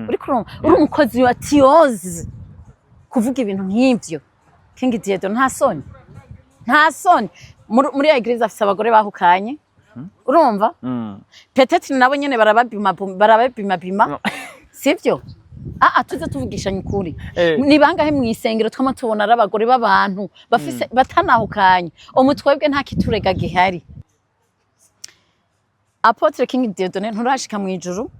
uri kurumva uri umukozi wa tiyozi kuvuga ibintu nk'ibyo King Dieudonne nta soni muri ya igreja afise abagore bahukanye urumva peut-être nabo nyene barabapima sivyo tuze tuvugishanya ukuri ni bangahe mwisengero twama tubona ari abagore b'abantu bafise batanahukanye umutwebwe nta kiturega gihari Apôtre King Dieudonne nturashika mu ijuru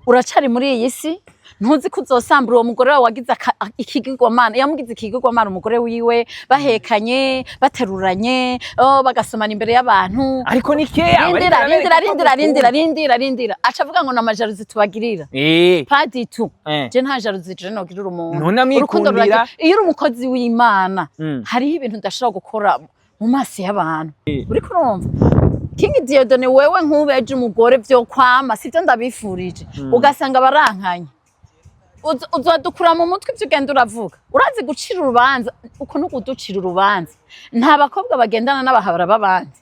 uracari muri iyi si ntuzi kuzosambura uwo mugore wawe wagize ikigirwamana yamugize ikigirwamana umugore wiwe bahekanye bateruranye bagasomana imbere y'abantu ariko ni keya rindira aca avuga ngo namajaruzi tubagirira padi tu je nta jaruzi je nogirira umuntu ntunamwikundira iyo uri umukozi w'Imana hariho ibintu ndashobora gukora mu maso y'abantu uri kurumva King Dieudonne wewe nkubeje umugore vyo kwama sivyo ndabifurije ugasanga barankanye uzadukura mu mutwe ivyo ugenda uravuga urazi gucira urubanza uko nuko uducira urubanza nta bakobwa bagendana n'abahabara babandi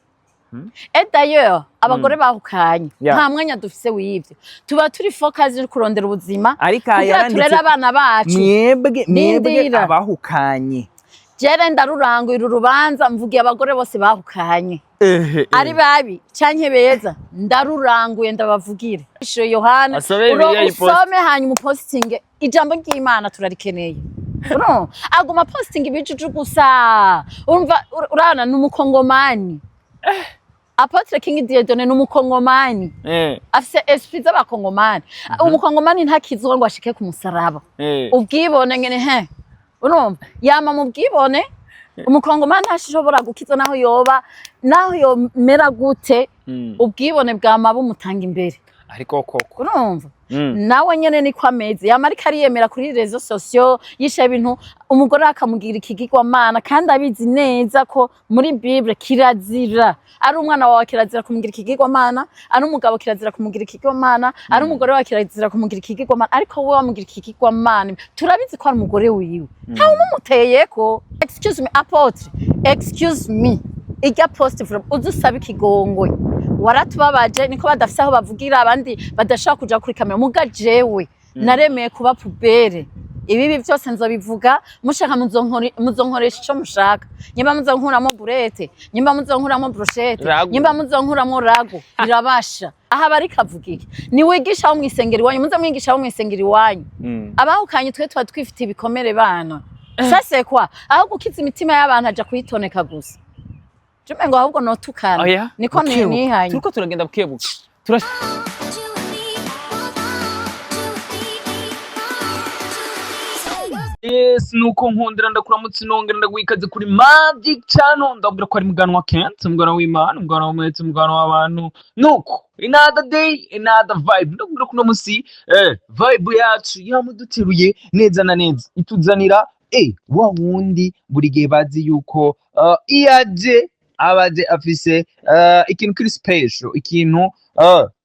et d'ailleurs abagore bahukanye nta mwanya dufise w'ivyo tuba turi focus uri kurondera ubuzima kugira turere abana bacu mwebwe abahukanye jere ndaruranguye urubanza mvugiye abagore bose bahukanye ari babi canke beza ndaruranguye ndabavugire isho Yohana usome hanyuma posting ijambo ry'Imana turarikeneye no aguma posting ibijuju gusa urumva urana n'umukongomani Apôtre King Dieudonne n'umukongomani afise esprit z'abakongomani umukongomani ntakizwa ngo ashike ku musaraba ubwibone ngene urumva yama mu bwibone umukongomani ntashobora gukiza naho yomera gute ubwibone bwama bumutanga imbere ariko koko urumva nawe nyene niko ameze yama ariko ariyemera kuri réseaux sociaux yisha ibintu umugore akamugira ikigirwamana kandi abizi neza ko muri Bible kirazira ari umwana wawe kirazira kumugira ikigirwamana ari umugabo kirazira kumugira ikigirwamana ari umugore wawe kirazira kumugira ikigirwamana ariko wowe wamugira ikigirwamana turabizi ko ari umugore wiwe nta umuteyeko excuse me Apôtre excuse me ijya post from uzusaba ikigongwe waratubabaje niko badafise aho bavugira abandi badashaka kuja kuri kamera muga jewe naremeye kuba pubere ibibi byose nzobivuga mushaka muzonkoresha ico mushaka nyimba muzonkuramo burete nyimba muzonkuramo brochette nyimba muzonkuramo rago birabasha aha bari kavugike ni wigisha aho mwisengeri wanyu muze mwigisha aho mwisengeri wanyu abahukanye twe twa twifite ibikomere bana sase kwa aho gukiza imitima y'abantu aja kuyitoneka gusa Jume ngo ahubwo notukana niko nihanye turiko turagenda bukebuka Yes nuko nkundira ndakuramutse nongera ndagwikaze kuri Magic Channel ndabwira ko ari muganwa Kent mugana w'Imana mugana w'umwete mugana w'abantu nuko another day another vibe ndabwira ko no musi vibe yacu yamuduteruye neza na neza ituzanira wa wundi buri gihe bazi yuko iyaje abaje afise ikintu kiri special ikintu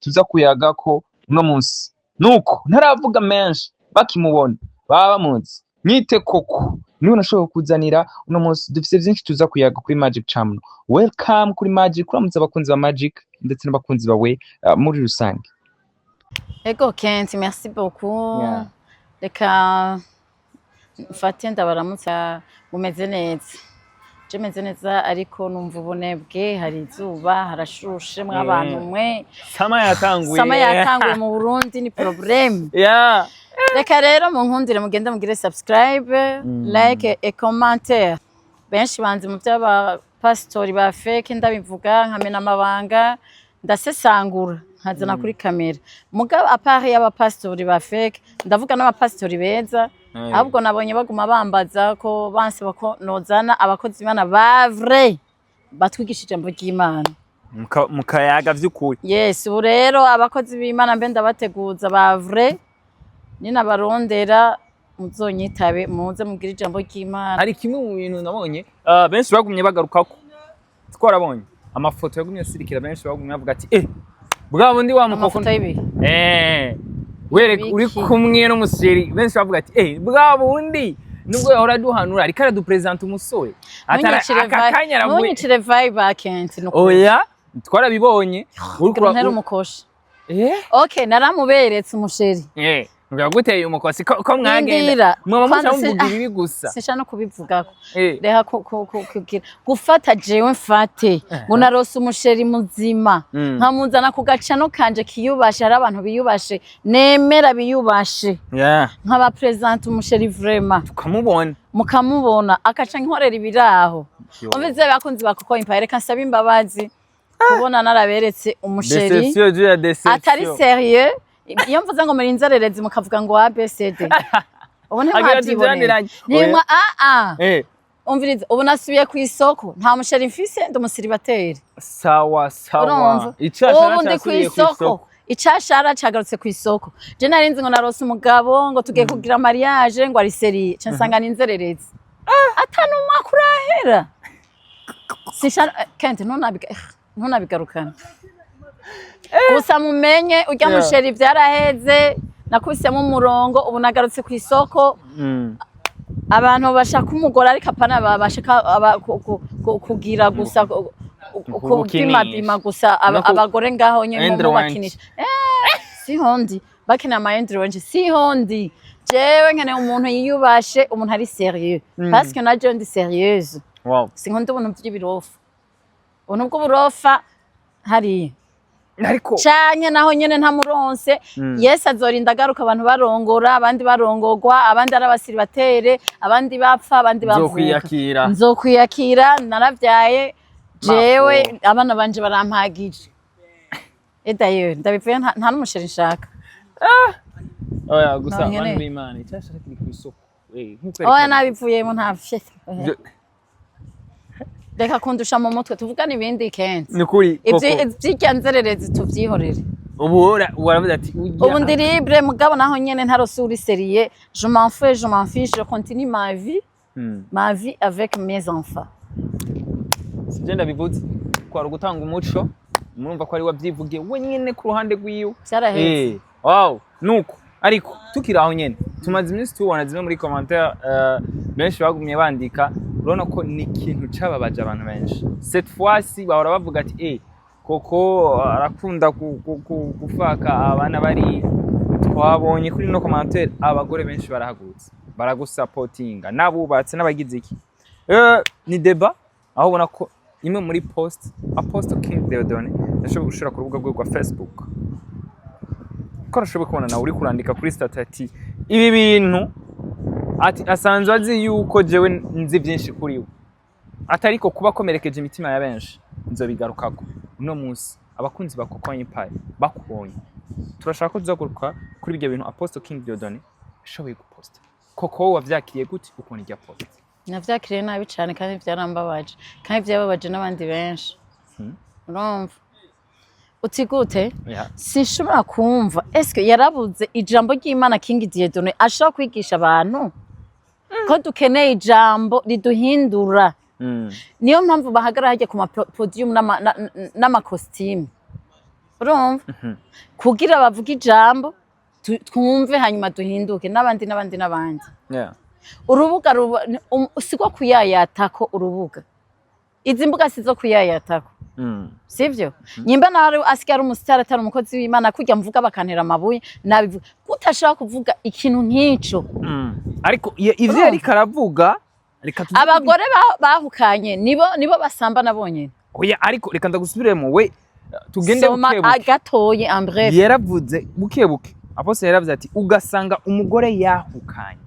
tuza kuyaga ko no munsi nuko ntaravuga menshi bakimubona baba munsi nyite Coco niwe nashobora kuzanira uno munsi dufise byinshi tuza kuyaga kuri Magic Channel welcome kuri Magic kuramutse abakunzi ba Magic ndetse n'abakunzi bawe muri rusange ego Kent merci beaucoup reka mfate ndabaramutsa mumeze neza jemeze neza ariko numva ubunebwe hari izuba harashushe mw'abantu mwe sama yatanguye mu Burundi ni problem reka rero munkundire mugende mugire subscribe like et commentaire benshi banzi mu by'aba pastori ba fake ndabivuga nkamena amabanga ndasesangura nkazana kuri kamera mugabo apart y'aba pastori ba fake ndavuga n'abapastori beza ahubwo nabonye baguma bambaza ko banse bako nozana abakozi bana ba vrai batwigishije ijambo ry'Imana mukayaga vy'ukuri yes ubu rero abakozi b'Imana mbe ndabateguza ba vrai nina barondera muzonyitabe muze mugira ijambo ry'Imana hari kimwe mu bintu nabonye benshi bagumye bagarukako twarabonye amafoto yagumye sirikira benshi bagumye bavuga ati bwa bundi wa mukoko uri kumwe n'umuseri benshi bavuga ati bwa bundi nubwo yahora duhanura ariko aradupresenta umusore munyicire vibe Kent oya twarabibonye uri ntera umukoshi Okay, naramuberetse umusheri. Mbwa guteye umukosi ko mwagenda. Mwa muvugira ibi gusa. Sisha no kubivugako. Reha kugira. Gufata jewe mfate. Ngo narose umusheri muzima. Nkamuzana ku gacano kanje kiyubashe hari abantu biyubashe. Nemera biyubashe. Nkaba present umusheri vraiment. Tukamubona. Mukamubona akaca nkorera ibiraho. Umvize bakunzi bakoko impare kansaba imbabazi. Kubona naraberetse umusheri. Atari sérieux. Iyo mvuze ngo muri nzererezi mukavuga ngo ABCD. Ubu ntabyibonera. Nimwa umviriza ubu nasubiye ku isoko nta musheri mfise ndumusibateri. Sawa. Ubu ndi ku isoko. Icashara cagarutse ku isoko. Je narinzi ngo narose umugabo ngo tugiye kugira mariage ngo ari série. Nsanga ninzererezi. Atanu makurahera. Sishana kente ntunabigarukana. Gusa mumenye urya musheri vyaraheze nakubisemo umurongo ubu nagarutse ku isoko abantu bashaka umugore ariko apana babashaka kugira gusa kupima gusa abagore ngaho nyene mu bakinisha si hondi bakina ama endrange si hondi jewe nkene umuntu yiyubashe umuntu ari sérieux parce que na je ndi sérieuse sinkunda ubuntu by'ibirofa ubuntu bw'uburofa hari ariko cyane naho nyene ntamuronse Yesu azorinda garuka abantu barongora abandi barongorwa abandi arabasiribatere abandi bapfa abandi bavuka nzokwiyakira naravyaye jewe abana banje barampagije edayo ndabivuye nta n'umusheri nshaka oya gusa abantu b'Imana icyashaka kiri ku isoko oya nabivuyemo nta fyese Reka kundusha mu mutwe tuvugana ibindi kenshi. Nukuri Koko. Ivy'icyanzererezi tuvyihorere. Ubu waravuze ati ubu ndi libre mugabo naho nyene ntarosuri seriye. Je m'en fiche, je continue ma vie avec mes enfants. Sije bivuze kwara gutanga umuco murumva ko ari wabyivugiye we nyene ku ruhande rwiwe. Cyaraheze. Wow, nuko ariko tukiraho nyene tumaze iminsi tubona zimwe muri commentaire benshi bagumye bandika urabona ko ni ikintu cababaje abantu benshi cette fois-ci bahora bavuga ati Coco arakunda gufaka abana bari twabonye kuri no commentaire abagore benshi barahagurutse baragusupportinga nabubatse n'abagize iki ni débat aho ubona ko imwe muri post Apôtre King Dieudonne ndashobora gushira ku rubuga rwe rwa Facebook ko arashoboye kubona nawe uri kurandika kuri statati ibi bintu ati asanzwe azi yuko jewe nzi byinshi kuri we atariko kuba komerekeje imitima ya benshi nzobigarukako no munsi abakunzi ba Coco Empire bakubonye turashaka ko tuzaguruka kuri ibyo bintu Apôtre King Dieudonne ashoboye guposta Coco wavyakiriye gute ukubona irya post navyakiriye nabi cyane kandi byarambabaje kandi byababaje n'abandi benshi urumva uti gute sinshobora kumva eske yarabuze ijambo ry'Imana King Dieudonne ashaka kwigisha abantu ko dukeneye ijambo riduhindura niyo mpamvu bahagara hajye ku podium n'amakostime urumva kugira bavuga ijambo twumve hanyuma duhinduke n'abandi urubuga siko kuyayatako urubuga izi mbuga sizo kuyayatako sivyo nyimba nawe asigara umusitari atari umukozi w'Imana kujya mvuga bakantera amabuye nabivuga kutashaka kuvuga ikintu nk'ico ariko ivyo yari karavuga reka abagore bahukanye nibo basamba nabonye oya ariko reka ndagusubiremo we tugende bukebuke agatoye en bref yaravuze bukebuke Apôtre yaravuze ati ugasanga umugore yahukanye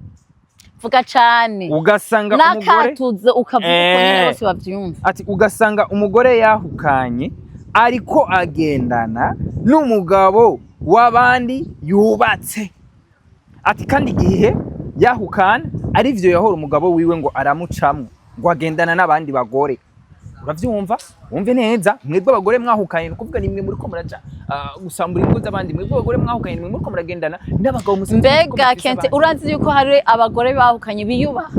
vuga cyane ugasanga umugore nakatuze ukavuga ko nyine bose bavyumva ati ugasanga umugore yahukanye ariko agendana n'umugabo w'abandi yubatse ati kandi igihe yahukana ari vyo yahora umugabo wiwe ngo aramucamwe ngo agendana n'abandi bagore uravyumva wumve neza mwebwe abagore mwahukanye kuvuga nimwe muri ko muraja gusambura ingo z'abandi mwebwe abagore mwahukanye nimwe muri ko muragendana n'abagabo musi mbega kente urazi yuko hari abagore bahukanye biyubaha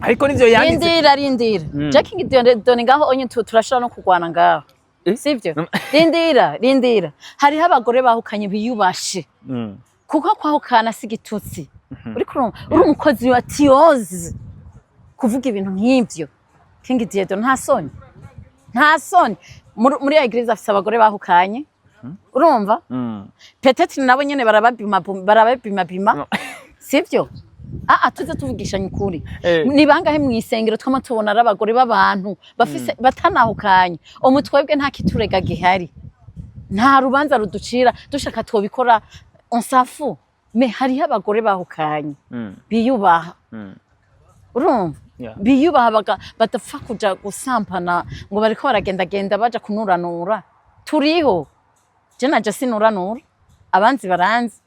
ariko nivyo yanditse rindira King Dieudonne ngaho onye turashobora no kugwana ngaho sivyo rindira hariho abagore bahukanye biyubashe kuko kwahukana sigitutsi uri umukozi wa tiozi kuvuga ibintu nk'ivyo King Dieudonne nta soni muri ya igreja afise abagore bahukanye urumva peut-être nabo nyene barabapima sivyo tuze tuvugishanya ukuri ni bangahe mwisengero twama tubona ari abagore b'abantu bafise batanahukanye umutwebwe nta kiturega gihari nta rubanza ruducira dushaka twobikora on s'afout mais hariho abagore bahukanye biyubaha urumva biyubaha badapfa kuja gusampana ngo bariko baragendagenda baja kunuranura turiho je naje sinuranura abanzi baranzi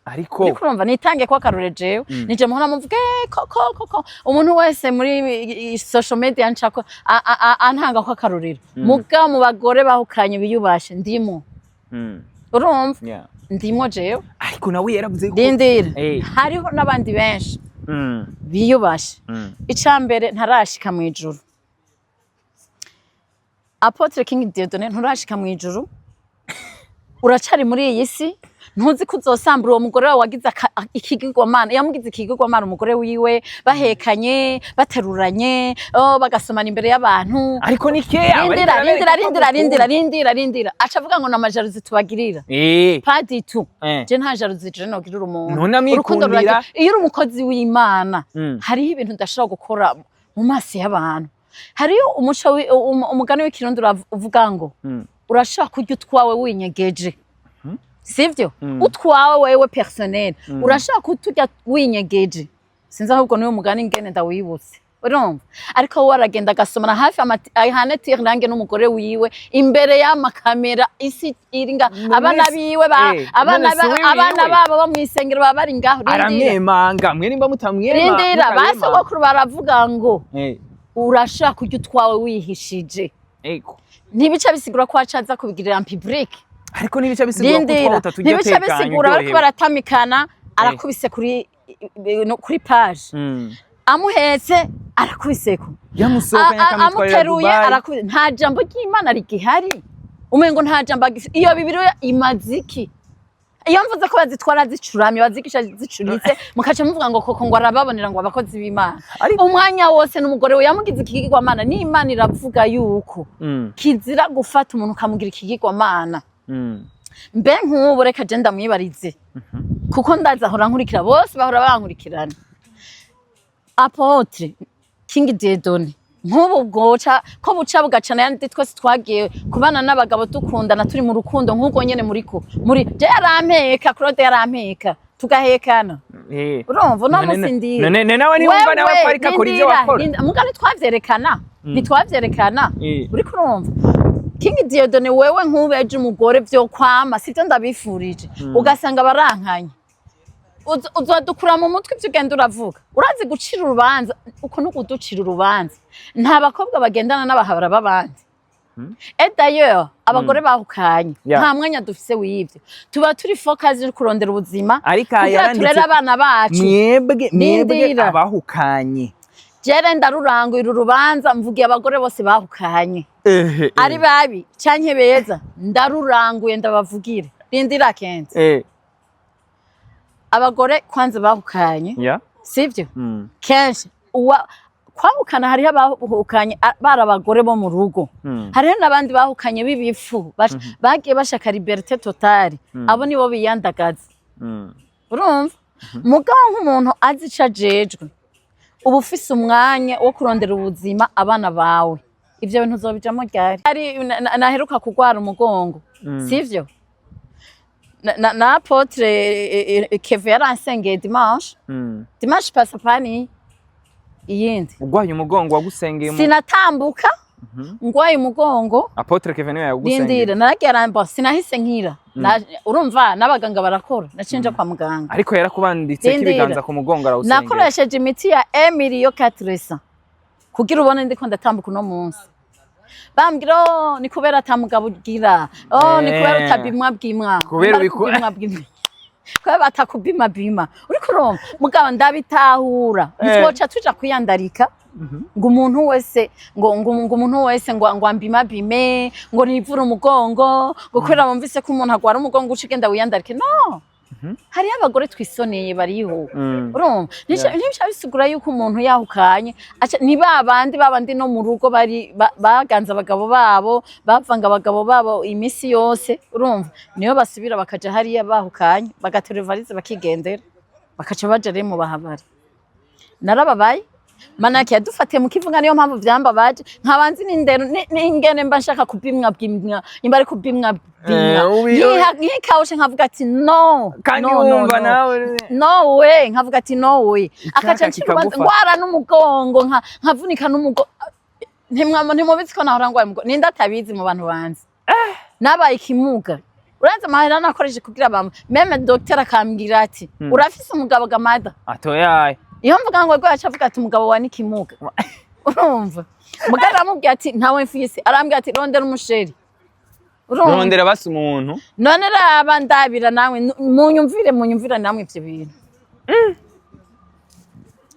ariko urumva nitange kwa karore jewe nije muhora muvuge koko umuntu wese muri social media nshako antanga kwa karorero muga mu bagore bahukanye biyubashe ndimo urumva ndimo jewe ariko nawe yaravuze ko dindira hariho nabandi benshi biyubashe icambere ntarashika mu ijuru Apôtre King Dieudonne nturashika mu ijuru uracari muri iyi si ntuzi kuzosambura uwo mugore wawe wagize ikigirwamana yamugize ikigirwamana umugore wiwe bahekanye bateruranye bagasomana imbere y'abantu ariko ni keya rindira aca avuga ngo namajaruzi tubagirira padi tu je nta jaruzi je nogirira umuntu urukundo ruragirira iyo uri umukozi w'Imana hariho ibintu ndashobora gukora mu maso y'abantu hariyo umuco umugani w'ikirundi uvuga ngo urashaka kurya utwawe winyegeje sivyo utwawe wewe personnel urashaka kuturya winyegeje sinzi ahubwo niwe mugani ngene ndawibutse urumva ariko waragenda agasomana hafi ayihane tirange n'umugore wiwe imbere y'amakamera isi iringa abana biwe abana babo bo mwisengero baba bari ngaho aramwemanga mwe nimba mutamwema rindira basogokuru baravuga ngo urashaka kurya utwawe wihishije ntibica bisigura ko wacaza kubigirira en public ariko nibica bisigura ko twa utatu giye tekanye nibica bisigura bariko baratamikana arakubise kuri page amuhetse arakubiseko amuteruye arakubise nta jambo ry'Imana rigihari umengo nta jambo iyo Bibiliya imaziki iyo mvuze ko bazitwara zicuramye bazikisha zicuritse mukaca muvuga ngo koko ngo arababonera ngo abakozi b'Imana umwanya wose n'umugore we yamugize ikigirwamana n'Imana iravuga yuko kizira gufata umuntu kamugira ikigirwamana mbe nk'ubu reka je ndamwibarize kuko ndazahora nkurikira bose bahora bankurikirana Apôtre King Dieudonne nk'ubu bwoca ko buca bugacana yandi twese twagiye kubana n'abagabo dukundana turi mu rukundo nk'uko nyene muri je yarampeka Claude yarampeka tugahekana urumva no musindira none nawe ni umva nawe parika kuri byo wakora mugani twavyerekana uri kurumva King Dieudonne wewe nk'ubeje umugore vyo kwama sivyo ndabifurije ugasanga barankanye uzadukura mu mutwe ivyo ugenda uravuga urazi gucira urubanza uko no kuducira urubanza nta bakobwa bagendana n'abahabara b'abandi d'ailleurs abagore bahukanye nta mwanya dufise w'ivyo tuba turi focus uri kurondera ubuzima kugira turere abana bacu mwebwe abahukanye jere ndaruranguye urubanza mvugiye abagore bose bahukanye ari babi canke beza ndaruranguye ndabavugire rindira kenze abagore kwanza bahukanye sivyo kenshi kwahukana hariho abahukanye bari abagore bo mu rugo hariho n'abandi bahukanye b'ibifu bagiye bashaka liberté totale abo nibo biyandagaza urumva mugabo nk'umuntu azi ico ajejwe uba ufise umwanya wo kurondera ubuzima abana bawe ivyo bintu uzobijamo ryari naheruka kugwara umugongo sivyo na Apôtre Kevin yaransengeye dimanche pasapani iyindi ugwaye umugongo wagusengeye sinatambuka ngwaye umugongo Apôtre Kevin yagusengeye ndindira naragiye aramba sinahise nkira urumva n'abaganga barakora nacinja kwa muganga ariko yarakubanditse kibiganza ku mugongo arawusengeye nakoresheje imiti ya Emilio Catresa kugira ubone ndiko ndatambuka no munsi bambwira ni kubera atamugabo ugira ni kubera utabimwa bwimwa kubera batakubima uri kurumva mugabo ndabitahura nitwoca tuja kuyandarika ngo umuntu wese ngo ambima ngo nivura umugongo ngo kubera bumvise ko umuntu agwara umugongo uca ugenda wiyandarike no hari abagore twisoneye bariho urumva ntibica bisigura yuko umuntu yahukanye ni babandi no mu rugo bari baganza abagabo babo bavanga abagabo babo imisi yose urumva niyo basubira bakaja hariya bahukanye bagaterura valize bakigendera bakaca baja rero mu bahabari narababaye manake yadufatiye mu kivuga niyo mpamvu vyambabaje nkabanzi n'indero n'ingene mba nshaka kubimwa imba ari kubimwa nkikawushe nkavuga ati no we nkavuga ati no we akaca nshikubanza ngwara n'umugongo nkavunika n'umugongo ntimubizi ko nahora ngwaye umugongo ninde atabizi mu bantu banzi nabaye ikimuga uraza mahera nakoresheje kugira bamwe meme docteur akambwira ati urafise umugabo gamada atoyaye iyo mvuga ngo rwacha avuga ati umugabo wa nikimuga urumva mugara amubwiye ati ntawe mfise arambwira ati rondera umusheri rondera basi umuntu none raba ndabira nawe munyumvira namwe ivyo bintu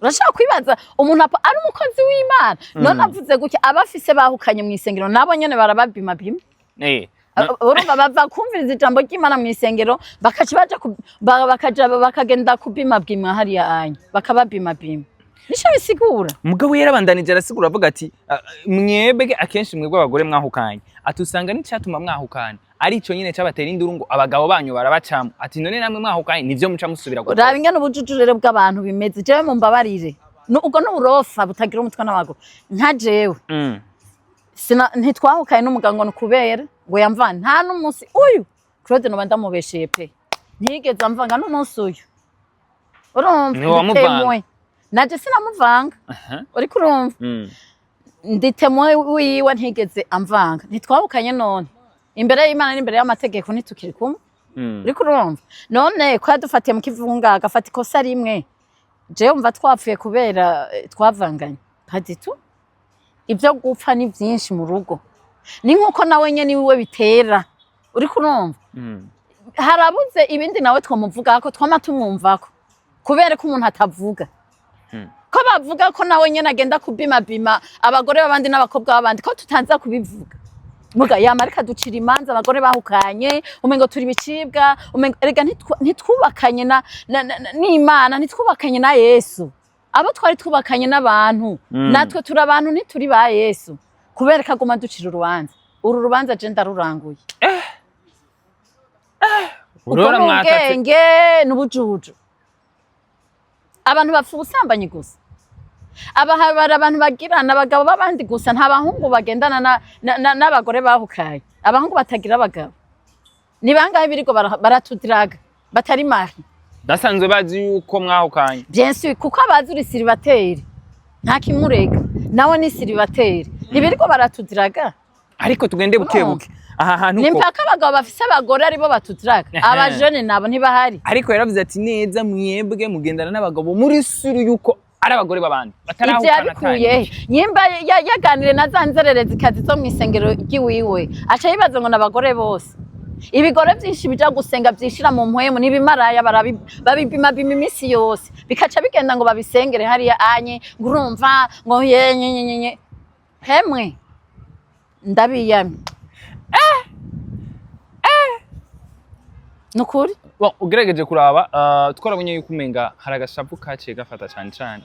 urashaka kwibaza umuntu ari umukozi w'Imana none avuze gutya abafise bahukanye mu isengero nabo nyene barababima bimwe urumva bava kumviriza ijambo ry'Imana mu isengero bakagenda kubima bwima hariya anya bakababima bima nisho bisigura mugabo yarabandanije arasigura avuga ati mwebwe akenshi mwebwe abagore mwahukanye atusanga n'icyatuma mwahukanye arico nyine cabatera induru ngo abagabo banyu barabacamo ati none namwe mwahukanye nivyo muca musubira gukora raba ingene ubujujurere bw'abantu bimeze jewe mu mbabarire ubwo n'uburofa butagira umutwe n'amaguru nka jewe ntitwahukaye n'umugango kubera ngo yamvana nta n'umunsi uyu Claude noba ndamubesheye pe ntigeze amvanga n'umunsi uyu urumva naje sinamuvanga uriko urumva nditemwe wiwe ntigeze amvanga ntitwahukanye none imbere y'Imana n'imbere y'amategeko ntitukiri kumwe uriko urumva none ko yadufatiye mu kivunga agafata ikosa rimwe jewe umva twapfuye kubera twavanganye haditu ibyo gupfa ni byinshi mu rugo ni nkuko nawe nyene niwe bitera uriko urumva harabuze ibindi nawe twamuvuga ko twama tumwumvako kubera ko umuntu atavuga ko bavuga ko nawe nyene agenda kubima abagore babandi n'abakobwa babandi ko tutanza kubivuga muga yamarika ducira imanza abagore bahukanye umengo turi bicibwa umengo erega ntitwubakanye n'Imana ntitwubakanye na Yesu abo twari twubakanye n'abantu natwe turi abantu ntituri ba Yesu kubera kaguma ducira urubanza uru rubanza je ndaruranguye urora mwatenge n'ubujuju abantu bapfa ubusambanyi gusa abahabara abantu bagirana abagabo babandi gusa nta bahungu bagendana n'abagore bahukanye abahungu batagira abagabo ni bangahe biriko baratudiraga batari mari dasanzwe bazi yuko mwahukanye bien sûr kuko abazi uri célibataire nta kimurega nawe ni célibataire ntibiriko baratudiraga ariko tugende bukebuke aha hantu ko nimpaka abagabo bafise abagore aribo batudiraga abajene nabo ntibahari ariko yaravuze ati neza mwebwe mugendana n'abagabo muri suru yuko ari abagore babandi batarahukana cyane nyimba yaganire na zanzererezi kazi zo mu isengero ry'iwiwe aca yibaza ngo n'abagore bose ibigore byinshi bija gusenga byishira mu mpwemu nibimaraya babibima imisi yose bikaca bigenda ngo babisengere hariya anye ngurumva ngo yenyenyenye hemwe ndabiyamye nukuri ugerageje kuraba twarabonye yuko umenga haragashapu kaciye gafata cyane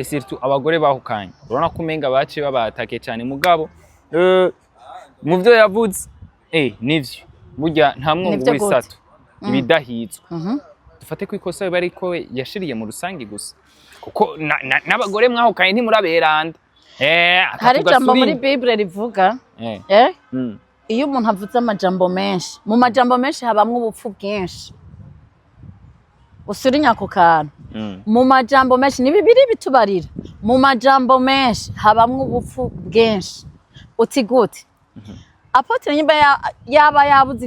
surtout abagore bahukanye urabona ko umenga baciye babatake cyane mugabo mu byo yavuze nivyo burya nta mwungu w'isatu ibidahitswe dufate ko ikosa biba ariko yashiriye mu rusangi gusa kuko n'abagore mwahukanye ntimuraberanda hari ijambo muri Bible rivuga iyo umuntu avuze amajambo menshi mu majambo menshi habamwe ubupfu bwinshi usurinya ku kantu mu majambo menshi ni bibiri bitubarira mu majambo menshi habamwe ubupfu bwinshi uti gute Apôtre nyimba yaba yabuze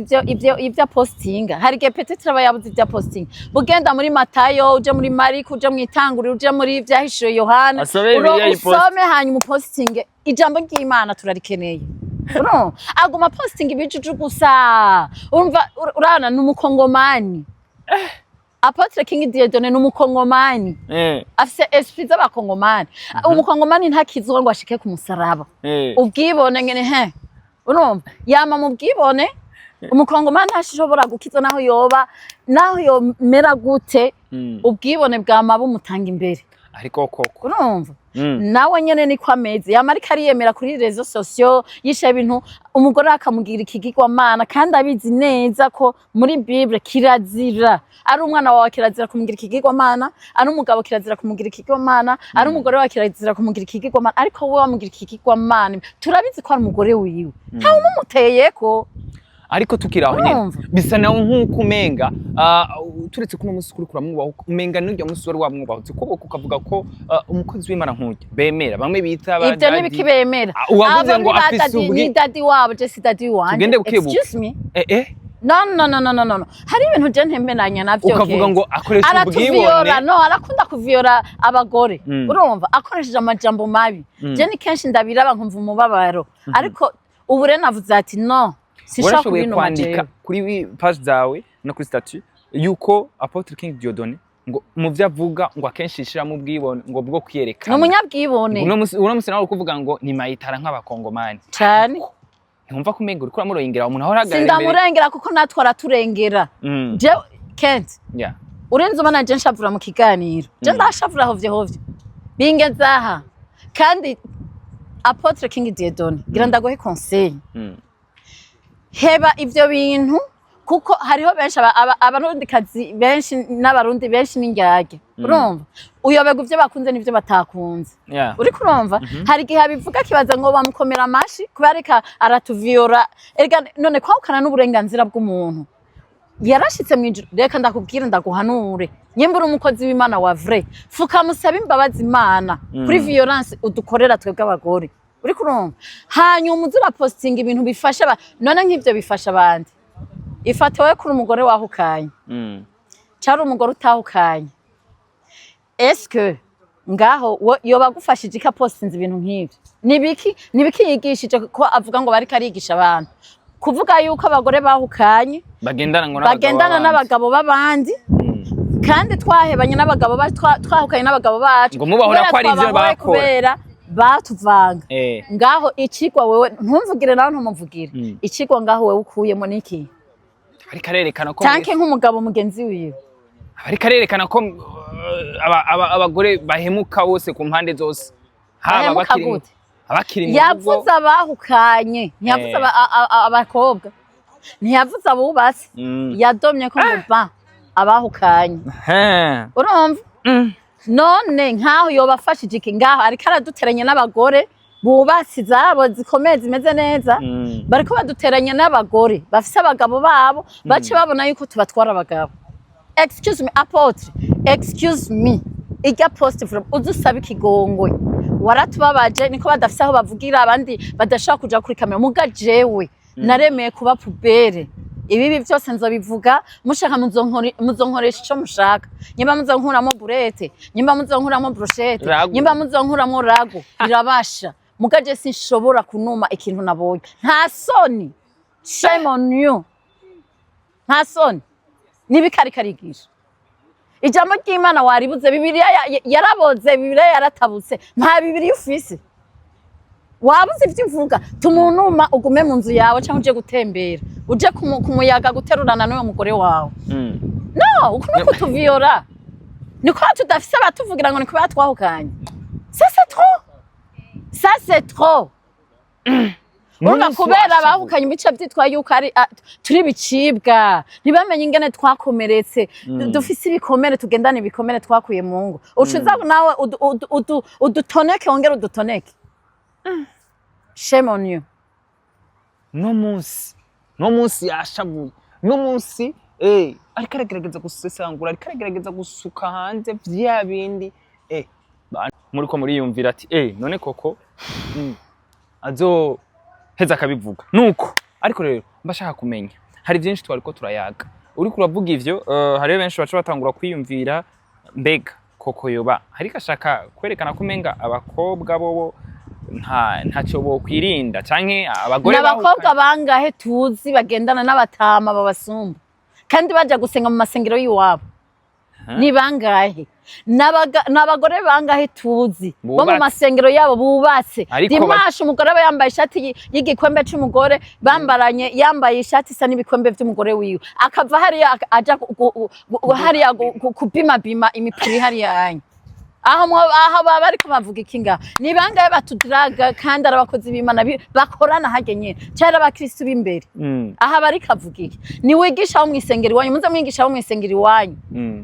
ivyo postinga hari gihe peut-être aba yabuze ivyo postinga bugenda muri Matayo uje muri Mariko uje mu itanguriro uje muri vyahishije Yohana usome hanyuma postinge ijambo ry'Imana turarikeneye aguma posting ibijuju gusa urana n'umukongomani Apôtre King Dieudonne n'umukongomani afise esprit z'abakongomani umukongomani ntakizwa ngo ashike ku musaraba ubwibone ngene urumva yama mu bwibone umukongomani ntashobora gukiza naho yomera gute ubwibone bwa mabu mutanga imbere ariko koko urumva nawe nyene niko ameze yamarika ariyemera kuri rezo sosio yisha ibintu umugore akamugira ikigirwamana kandi abizi neza ko muri Bible kirazira ari umwana wawe kirazira kumugira ikigirwamana ari umugabo kirazira kumugira ikigirwamana ari umugore wawe kirazira kumugira ikigirwamana ariko wowe wamugira ikigirwamana turabizi ko ari umugore wiwe nta umuteyeko ariko tukiraho nyene bisa nawe nkuko umenga turetse kuno musi kuri kuramwubaho umenga n'iryo musi wari wamwubaho Coco ukavuga ko umukozi w'Imana nk'ujya bemera bamwe bita ba ivyo nibiki bemera uwavuze ngo afise ni daddy wabo je si daddy wanje excuse me no hari ibintu je ntemenanya navyo ukavuga ngo akoresha ubwibone no arakunda kuviyora abagore urumva akoresheje amajambo mabi je ni kenshi ndabiraba nkumva umubabaro ariko ubu rero navuze ati no urashoboye kwandika kuri page zawe no kuri statut yuko Apôtre King Dieudonne ngo mu vyo avuga ngo akenshi ishira mu bwibone ngo bwo kwiyerekana umunyabwibone uno musi nawe kuvuga ngo ni mayitara nk'abakongomani cyane ntumva kumenga uri kuramurengera umuntu ahoragara imbere sindamurengera kuko natwe araturengera je Kent urenze ubona je nshavura mu kiganiro je ndashavura hovyo bingezaha kandi Apôtre King Dieudonne gira ndagohe conseil heba ivyo bintu kuko hariho benshi abarundi kazi benshi n'abarundi benshi n'indyage urumva uyobega ivyo bakunze n'ivyo batakunze uri kurumva hari gihe abivuga kibaza ngo bamukomera amashi kubareka aratuviyora erega none kwahukana n'uburenganzira bw'umuntu yarashitse mwijuru reka ndakubwira ndaguhanure nyimbura umukozi w'Imana wa vrai fuka musaba imbabazi Imana kuri violence udukorera twebwe abagore uri kurumva hanyuma uzura posting ibintu bifasha none nk'ivyo bifasha abandi ifatiwe kuri umugore wahukanye cyari umugore utahukanye eske ngaho yoba gufashije ka posting ibintu nk'ivyo nibiki yigishije ko avuga ngo bari karigisha abantu kuvuga yuko abagore bahukanye bagendana n'abagabo babandi kandi twahebanye n'abagabo twahukanye n'abagabo bacu ngo mubahora ko ari ivyo bakora batuvanga ngaho ikigwa wewe ntumvugire nawe ntumuvugire ikigwa ngaho wewe ukuyemo niki bari karerekana ko tanke nk'umugabo mugenzi wiwe bari karerekana ko abagore bahemuka bose ku mpande zose haba abakiri mu yavuze abahukanye ntiyavuze abakobwa ntiyavuze abubatse yadomye ko ngo abahukanye urumva none nkaho yobafashije iki ngaho ariko araduteranya n'abagore bubatse zabo zikomeye zimeze neza bariko baduteranya n'abagore bafise abagabo babo bace babona yuko tubatwara abagabo excuse me Apôtre excuse me ijya post from uzusaba ikigongwe waratubabaje niko badafise aho bavugira abandi badashaka kuja kuri kamera muga jewe naremeye kuba pubere ibibi byose nzobivuga mushaka muzonkoresha ico mushaka nyimba muzonkuramo burete nyimba muzonkuramo brochette nyimba muzonkuramo rago birabasha mugaje sinshobora kunuma ikintu nabonye nta soni shame on you nta soni nibikari karigisha ijambo ry'Imana waribuze Bibiliya yaraboze Bibiliya yaratabutse nta Bibiliya ufise wabuze ivyo uvuga tumunuma ugume mu nzu yawe cyangwa uje gutembera uje kumuyaga guterurana n'uwo mugore wawe no uko nuko tuviyora niko tudafise abatuvugira ngo niko batwahukanye ça c'est trop urumva kubera bahukanye ibice byitwa yuko ari turi bicibwa ntibamenye ingene twakomeretse dufise ibikomere tugendana ibikomere twakuye mu ngo ucuza nawe udutoneke wongera udutoneke shame on you no munsi yashabuye no munsi ariko aragerageza gusesangura ariko aragerageza gusuka hanze vya bindi muriko muriyumvira ati none Coco azo heza akabivuga nuko ariko rero mbashaka kumenya hari byinshi twariko turayaga uri kuravuga ivyo hari benshi baca batangura kwiyumvira mbega Coco yoba hari kashaka kwerekana kumenga abakobwa bobo ntacyo bo kwirinda canke abagore n'abakobwa bangahe tuzi bagendana n'abatama babasumba kandi baja gusenga mu masengero yiwabo ni bangahe n'abagore bangahe tuzi bo mu masengero yabo bubatse Dimash umugore aba yambaye ishati y'igikwembe c'umugore bambaranye yambaye ishati isa n'ibikwembe vy'umugore wiwe akava hariya aja hariya kupima imipiri hariya anye aho baba bariko bavuga ikinga ni bangahe batudiraga kandi arabakozi b'Imana bakorana hagenye cyari abakristo b'imbere aha bari kavuga iki ni wigisha wo mwisengeri wanyu muze mwigisha wo mwisengeri wanyu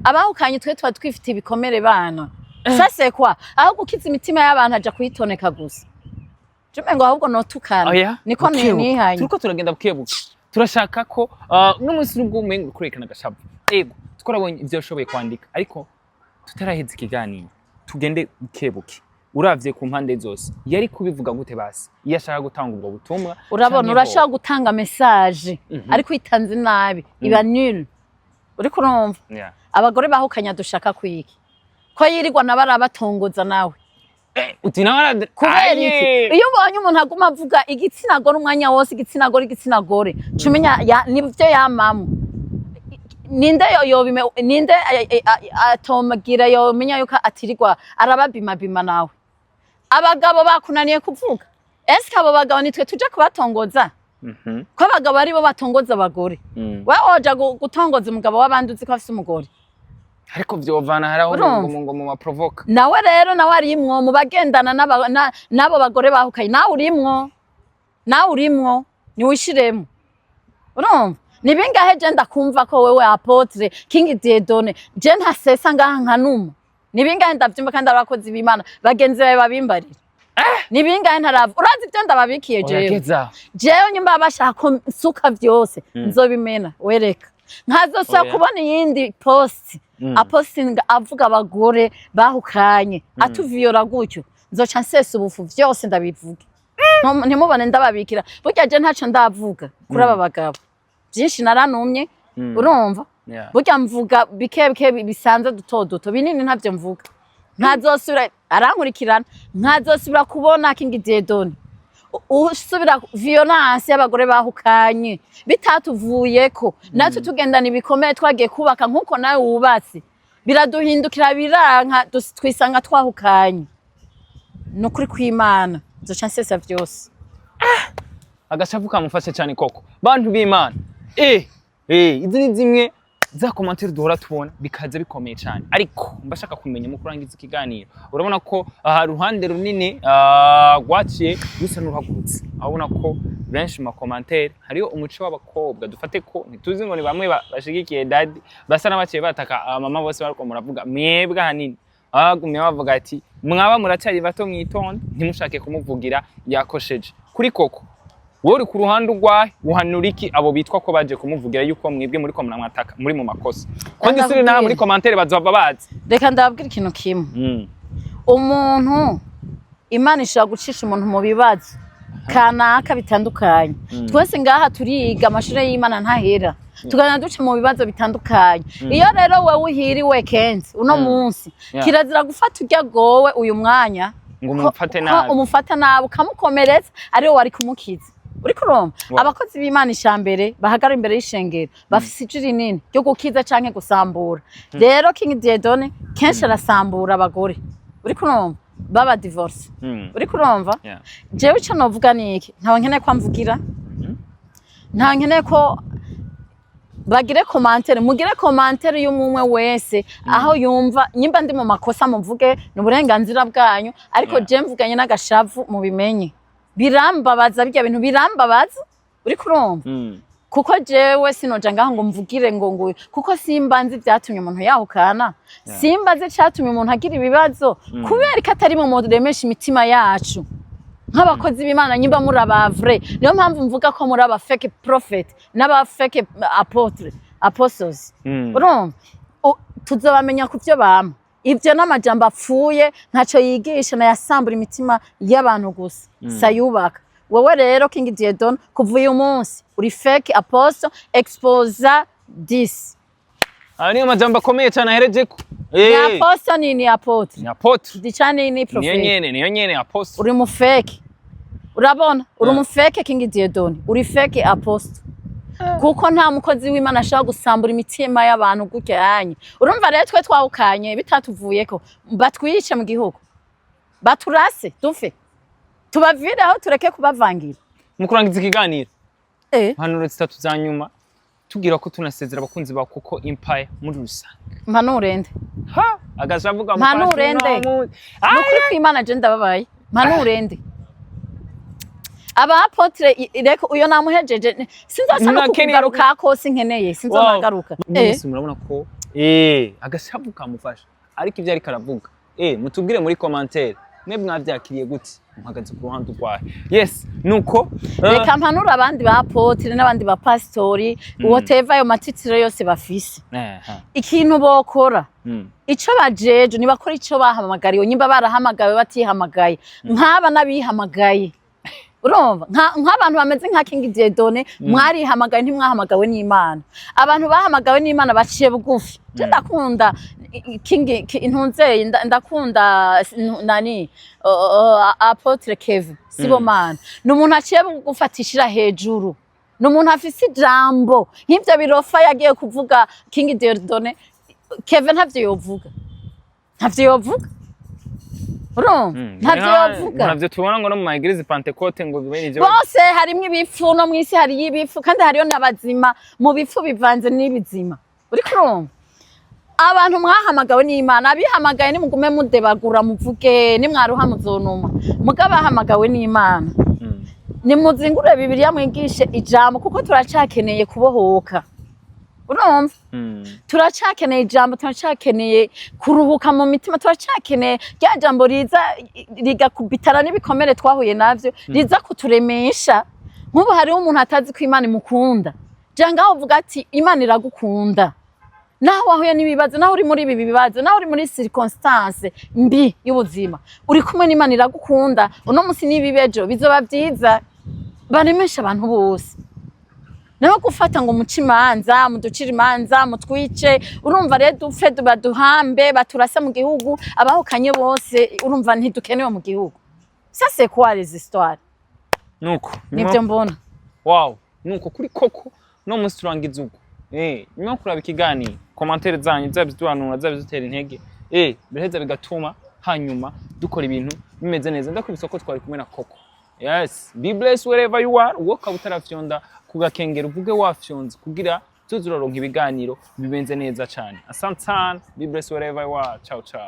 abahukanye twe twa twifite ibikomere bana sase kwa aho gukiza imitima y'abantu aja kuyitoneka gusa jume ngo ahubwo notukana niko nihanye turiko turagenda bukebuke turashaka ko n'umunsi n'ubwo umengo kurekana gashabu ego twarabonye ivyo yashoboye kwandika ariko tutaraheza ikiganiro tugende bukebuke uravye ku mpande zose yari kubivuga gute basi iyo ashaka gutanga ubwo butumwa urabona urashaka gutanga message ariko itanze nabi iba nul uri kurumva abagore bahukanya dushaka kwiki ko yirirwa nabarabatongoza nawe uti nawe kubera iki iyo ubonye umuntu aguma avuga igitsina gore umwanya wose igitsina gore cumenya nivyo yamamo ninde ninde atomagira yomenya yuko atirirwa arababima nawe abagabo bakunaniye kuvuga eske abo bagabo nitwe tuje kubatongoza ko abagabo ari bo batongoza abagore wewe oja gutongoza umugabo w'abandi uzi ko afise umugore ariko vyovana haraho ngo mu provoke nawe rero nawe arimwo mu bagendana nabo bagore bahukaye nawe urimwo ni wishiremo urumva ni bingahe je ndakumva ko wewe Apôtre King Dieudonne je ntasesa ngaha nkanuma ni bingahe ndavyumva kandi abakozi b'Imana bagenzi bawe babimbarira ni bingahe ntaravu urazi ivyo ndababikiye jewe nyumba bashaka suka vyose nzobimena wereka nkazosa kubona iyindi post apostinga avuga abagore bahukanye atuviyora gutyo nzoca nsesa ubufu vyose ndabivuga ntimubone ndababikira burya je ntaco ndavuga kuri aba bagabo byinshi naranumye urumva burya mvuga bike bisanze duto binini ntavyo mvuga ntazosubira arankurikirana ntazosubira kubona King Dieudonne usubira violence y'abagore bahukanye bitatuvuyeko natwe tugendana ibikomeye twagiye kubaka nkuko nawe wubatse biraduhindukira biranka twisanga twahukanye no kuri kw'Imana zoca nsesa vyose agashavu kamufashe cyane koko bantu b'Imana izi ni zimwe za commentaire duhora tubona bikaza bikomeye cyane ariko mbashaka kumenya mu kurangiza ikiganiro urabona ko aha ruhande runini rwaciye rusa n'uhagurutse abona ko benshi mu commentaire hariyo umuco w'abakobwa dufate ko ntituzi ngo ni bamwe bashigikiye daddy basa n'abaciye bataka mama bose bariko muravuga mwebwe hanini agumye bavuga ati mwaba muracyari bato mwitonda ntimushake kumuvugira yakosheje kuri Coco wowe ku ruhande urwaye uhanura iki abo bitwa ko baje kumuvugira yuko mwebwe muri ko muramwataka muri mu makosa ko ndisiri na muri commentaire bazova bazi reka ndababwira ikintu kimwe umuntu Imana ishaka gucisha umuntu mu bibazo kanaka bitandukanye twese ngaha turiga amashuri y'Imana ntahera tugana duce mu bibazo bitandukanye iyo rero wewe uhiriwe kenzi uno munsi kirazira gufata urya gowe uyu mwanya ngo umufata nabi ukamukomeretsa ariwe wari kumukiza uri kuromba abakozi b'Imana ishambere bahagara imbere y'ishengero bafise ijiri rinini ryo gukiza canke gusambura rero King Dieudonne kenshi arasambura abagore uri kuromba baba divorce uri kuromba jewe ico novuga niki ntawe nkeneye ko amvugira ntawe nkeneye ko bagire commentaire mugire commentaire y'umwe wese aho yumva nyimba ndi mu makosa muvuge n'uburenganzira bwanyu ariko je mvuganye n'agashavu mu bimenye birambabaza bijya bintu birambabaza uri kurumva kuko jewe sinoja ngaho ngo mvugire ngo kuko simbanzi byatumye umuntu yahukana simbaze cyatumye umuntu agira ibibazo kubera ko atari mu modemesha imitima yacu nk'abakozi b'Imana nyimba muri abavre niyo mpamvu mvuga ko muri aba fake prophet n'aba fake apostles urumva tuzobamenya ku byo bama ivyo n'amajambo apfuye ntaco yigisha na yasambura imitima y'abantu gusa sayubaka wewe rero King Dieudonne kuva uyu munsi uri fake apostle exposa this niyo majambo akomeye cyane ahereje ko ni apostle ni Apôtre ni Apôtre dicane ni prophet niyo nyene apostle uri mu fake urabona uri mu fake King Dieudonne uri fake apostle kuko nta mukozi w'Imana ashaka gusambura imitima y'abantu gucyanye. Urumva rero twe twawukanye bitatuvuyeko batwiyice mu gihugu. Baturase dufe. Tubavire aho tureke kubavangira. Mu kurangiza ikiganiro. Impanuro zitatu za nyuma tugira ko tunasezera abakunzi ba Coco Empire muri rusange. Mpanurende. Ha agazavuga mu Mpanurende. Nukuri kw'Imana je ndababaye. Mpanurende. Aba Apôtre reko uyo namuhejeje sinzosaba kugaruka ko sinkeneye sinzonagaruka. Murabona ko agasavuka mufasha ariko ivyo ari karavuga. Mutubwire muri commentaire mwebwe mwavyakiriye gute mpagaze ku ruhande rwaye. Yes nuko reka mpanura abandi ba Apôtre n'abandi ba pastori whatever ayo matitiro yose bafise. Ikintu bokora ico bajeje nibakora ico bahamagariwe nyimba barahamagawe batihamagaye nk'aba nabihamagaye. Urumva nk'abantu bameze nka King Dieudonne mwarihamagaye ntimwahamagawe n'Imana. Abantu bahamagawe n'Imana baciye bugufi. Je ndakunda King intunzeye ndakunda nani Apôtre Kevin Sibomana. Numuntu aciye bugufatishira hejuru. Numuntu afise ijambo. Nk'ivyo birofa yagiye kuvuga King Dieudonne Kevin ntavyo yovuga. Ntavyo yovuga. Ntavyo yovuga. Ntavyo tubona ngo no mu Eglise Pentecote ngo bibe ivyo. Bose harimwe ibifu no mwisi hari yibifu kandi hariyo nabazima mu bifu bivanze n'ibizima. Uri kurumva? Abantu mwahamagawe n'Imana abihamagaye nimugume mudebagura muvuge nimwaruha muzonuma. Mugaba bahamagawe n'Imana. Nimuzingure Bibiliya mwigishe ijambo kuko turacakeneye kubohoka. Urumva? Turacakeneye ijambo turacakeneye kuruhuka mu mitima turacakeneye rya jambo riza rigakubitana n'ibikomere twahuye navyo riza kuturemesha. Nk'ubu hariho umuntu atazi ko Imana imukunda. Jangaho uvuga ati Imana iragukunda. Naho wahuye n'ibibazo naho uri muri ibi bibazo naho uri muri circonstance mbi y'ubuzima uri kumwe n'Imana iragukunda uno musi n'ibibejo bizoba byiza baremesha abantu bose. Naho gufata ngo mucimanza muducira imanza mutwice urumva rero dupfe duhambe baturase mu gihugu abahukanye bose urumva ntidukenewe mu gihugu. Ça c'est quoi les histoires? Nuko nivyo mbona. Wow, nuko kuri Coco no musi turangiza uko. Nyuma kuraba ikiganiro commentaire zanyu zabiduhanura zabidutera intege. Biraheza bigatuma hanyuma dukora ibintu bimeze neza ndakwibutsa ko twari kumwe na Coco. Yes, be blessed wherever you are. Woka utarafyonda kugakengera uvuge wafyonze kugira tuzuroronka ibiganiro bibenze neza cyane. Asante sana. Be blessed wherever you are. Ciao ciao.